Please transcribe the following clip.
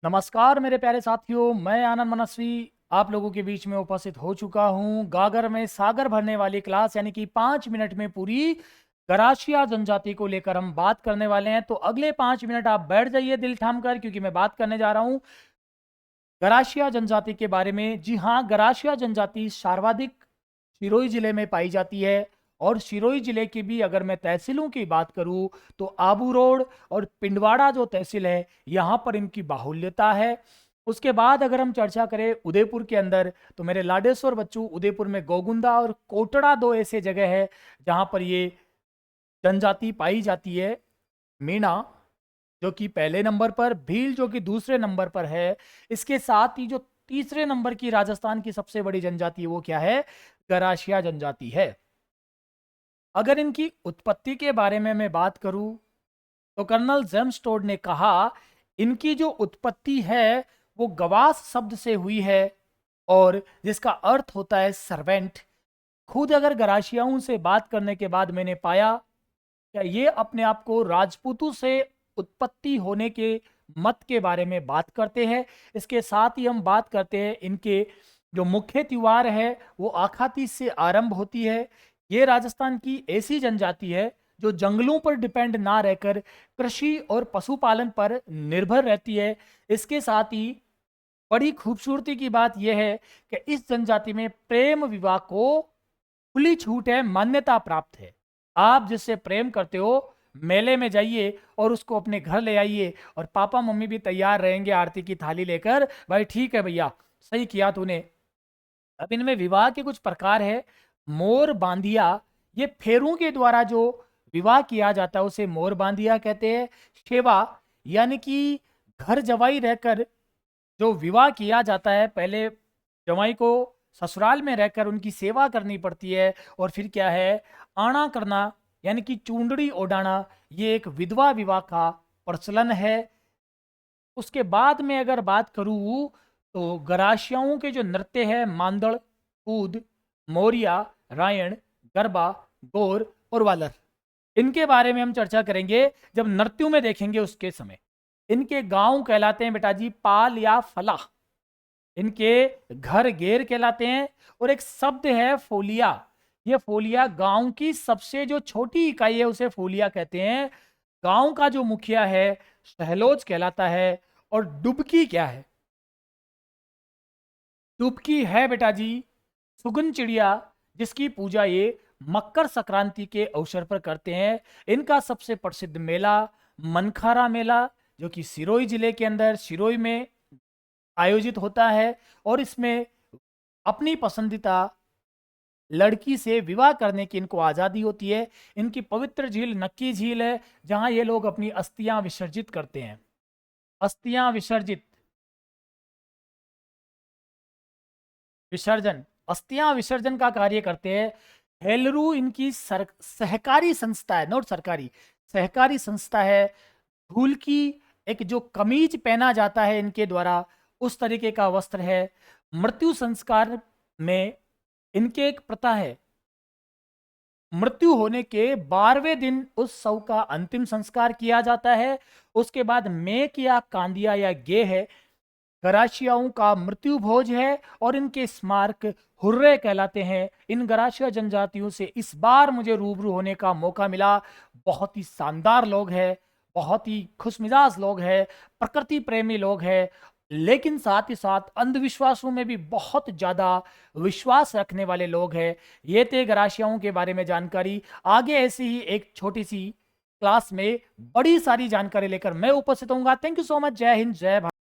नमस्कार मेरे प्यारे साथियों, मैं आनंद मनस्वी आप लोगों के बीच में उपस्थित हो चुका हूं। गागर में सागर भरने वाली क्लास यानी कि 5 मिनट में पूरी गरासिया जनजाति को लेकर हम बात करने वाले हैं। तो अगले 5 मिनट आप बैठ जाइए दिल थाम कर, क्योंकि मैं बात करने जा रहा हूं गरासिया जनजाति के बारे में। जी हाँ, गरासिया जनजाति सर्वाधिक सिरोही जिले में पाई जाती है। और सिरोही जिले की भी अगर मैं तहसीलों की बात करूं तो आबू रोड और पिंडवाड़ा जो तहसील है यहाँ पर इनकी बाहुल्यता है। उसके बाद अगर हम चर्चा करें उदयपुर के अंदर, तो मेरे लाडेश्वर बच्चू, उदयपुर में गोगुंदा और कोटड़ा दो ऐसे जगह है जहाँ पर ये जनजाति पाई जाती है। मीणा जो कि पहले नंबर पर, भील जो कि दूसरे नंबर पर है। इसके साथ ही जो तीसरे नंबर की राजस्थान की सबसे बड़ी जनजाति है वो क्या है? गरासिया जनजाति है। अगर इनकी उत्पत्ति के बारे में मैं बात करूं तो कर्नल जेम्स टोड ने कहा इनकी जो उत्पत्ति है वो गवास शब्द से हुई है, और जिसका अर्थ होता है सर्वेंट। खुद अगर गरासियाओं से बात करने के बाद मैंने पाया क्या ये अपने आप को राजपूतों से उत्पत्ति होने के मत के बारे में बात करते हैं। इसके साथ ही हम बात करते हैं इनके जो मुख्य त्योहार है वो आखातीज से आरंभ होती है। ये राजस्थान की ऐसी जनजाति है जो जंगलों पर डिपेंड ना रहकर कृषि और पशुपालन पर निर्भर रहती है। इसके साथ ही बड़ी खूबसूरती की बात यह है कि इस जनजाति में प्रेम विवाह को खुली छूट है, मान्यता प्राप्त है। आप जिससे प्रेम करते हो मेले में जाइए और उसको अपने घर ले आइए, और पापा मम्मी भी तैयार रहेंगे आरती की थाली लेकर, भाई ठीक है भैया, सही किया तूने। अब इनमें विवाह के कुछ प्रकार है। मोर बांधिया, ये फेरों के द्वारा जो विवाह किया जाता है उसे मोर बांधिया कहते हैं। सेवा यानी कि घर जवाई रहकर जो विवाह किया जाता है, पहले जवाई को ससुराल में रहकर उनकी सेवा करनी पड़ती है, और फिर क्या है, आना करना यानी कि चूंदड़ी ओढ़ाना, ये एक विधवा विवाह का प्रचलन है। उसके बाद में अगर बात करूं तो गरासियाओं के जो नृत्य है, मांदड़, कूद, मोरिया, रायण, गरबा, गौर और वालर, इनके बारे में हम चर्चा करेंगे जब नृत्यों में देखेंगे उसके समय। इनके गांव कहलाते हैं बेटा जी पाल या फला। इनके घर घेर कहलाते हैं। और एक शब्द है फोलिया, ये फोलिया गांव की सबसे जो छोटी इकाई है उसे फोलिया कहते हैं। गांव का जो मुखिया है सहलोज कहलाता है। और डुबकी क्या है? डुबकी है बेटा जी सुगन चिड़िया, जिसकी पूजा ये मकर संक्रांति के अवसर पर करते हैं। इनका सबसे प्रसिद्ध मेला मनखारा मेला, जो कि सिरोही जिले के अंदर सिरोही में आयोजित होता है। और इसमें अपनी पसंदीदा लड़की से विवाह करने की इनको आज़ादी होती है। इनकी पवित्र झील नक्की झील है, जहां ये लोग अपनी अस्थियां विसर्जित करते हैं। अस्थियां विसर्जित, विसर्जन, अस्थियां विसर्जन का कार्य करते हैं। हेलरू इनकी सहकारी संस्था है, नॉट सरकारी, सहकारी संस्था है। धूल की एक जो कमीज पहना जाता है इनके द्वारा, उस तरीके का वस्त्र है। मृत्यु संस्कार में इनके एक प्रथा है, मृत्यु होने के 12वें दिन उस शव का अंतिम संस्कार किया जाता है। उसके बाद मेक या कांदिया या गे है, गरासियाओं का मृत्यु भोज है, और इनके स्मारक हुर्रे कहलाते हैं। इन गरासिया जनजातियों से इस बार मुझे रूबरू होने का मौका मिला। बहुत ही शानदार लोग हैं, बहुत ही खुशमिजाज लोग हैं, प्रकृति प्रेमी लोग हैं, लेकिन साथ ही साथ अंधविश्वासों में भी बहुत ज्यादा विश्वास रखने वाले लोग हैं। ये थे गरासियाओं के बारे में जानकारी। आगे ऐसी ही एक छोटी सी क्लास में बड़ी सारी जानकारी लेकर मैं उपस्थित होऊंगा। Thank you so much. जय हिंद, जय भारत।